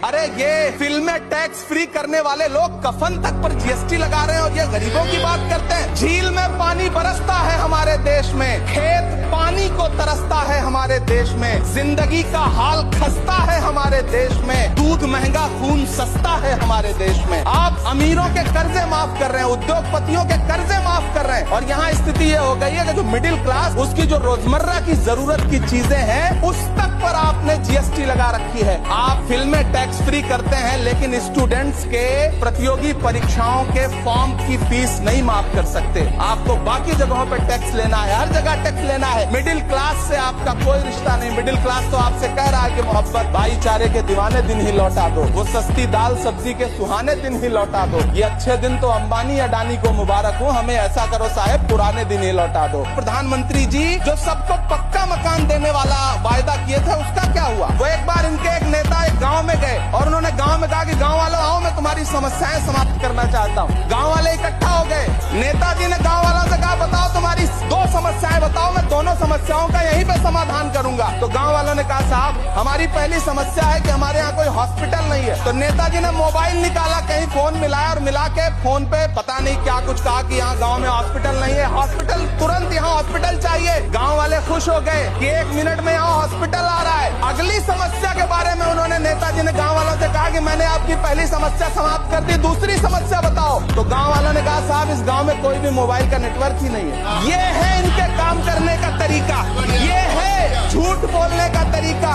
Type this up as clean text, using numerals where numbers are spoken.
अरे ये फिल्में टैक्स फ्री करने वाले लोग कफन तक पर जीएसटी लगा रहे हैं और ये गरीबों की बात करते हैं। झील में पानी बरसता है हमारे देश में, खेत पानी को तरसता है हमारे देश में, जिंदगी का हाल खस्ता है हमारे देश में, दूध महंगा खून सस्ता है हमारे देश में। आप अमीरों के कर्जे माफ कर रहे हैं, उद्योगपतियों के कर्जे माफ कर रहे हैं और यहाँ स्थिति ये हो गई है कि जो मिडिल क्लास, उसकी जो रोजमर्रा की जरूरत की चीजें हैं उस तक पर आपने जीएसटी लगा रखी है। आप फिल्में टैक्स फ्री करते हैं लेकिन स्टूडेंट्स के प्रतियोगी परीक्षाओं के फॉर्म की फीस नहीं माफ कर सकते। आपको बाकी जगहों पे टैक्स लेना है, हर जगह टैक्स लेना है। मिडिल क्लास से आपका कोई रिश्ता नहीं। मिडिल क्लास तो आपसे कह रहा है कि मोहब्बत भाईचारे के दीवाने दिन ही लौटा दो, वो सस्ती दाल सब्जी के सुहाने दिन ही लौटा दो। ये अच्छे दिन तो अंबानी अडानी को मुबारक हो, हमें ऐसा करो साहब पुराने दिन ही लौटा दो। प्रधानमंत्री जी जो सबको पक्का मकान देने वाला वायदा किए थे उसका क्या हुआ? वो एक बार इनके एक नेता एक गांव में गए और उन्होंने गांव में कहा कि गांव वालों आओ, मैं तुम्हारी समस्याएं समाप्त करना चाहता हूं। गांव वाले इकट्ठा हो गए। नेताजी ने गांव वालों से कहा बताओ तुम्हारी 2 समस्याएं बताओ, मैं दोनों समस्याओं का यहीं पे समाधान करूंगा। तो गांव वालों ने कहा साहब हमारी पहली समस्या है कि हमारे यहाँ कोई हॉस्पिटल नहीं है। तो नेताजी ने मोबाइल निकाला, कहीं फोन मिलाया और मिला के फोन पे पता नहीं क्या कुछ कहा कि यहाँ गाँव में हॉस्पिटल नहीं है, हॉस्पिटल तुरंत यहाँ हॉस्पिटल चाहिए। गाँव वाले खुश हो गए कि 1 मिनट में यहाँ हॉस्पिटल आ रहा है। अगली समस्या के बारे में उन्होंने नेताजी ने गांव वालों से कहा कि मैंने आपकी पहली समस्या समाप्त कर दी, दूसरी समस्या बताओ। तो गांव वालों ने कहा साहब इस गांव में कोई भी मोबाइल का नेटवर्क ही नहीं है। ये है इनके काम करने का तरीका, ये है झूठ बोलने का तरीका।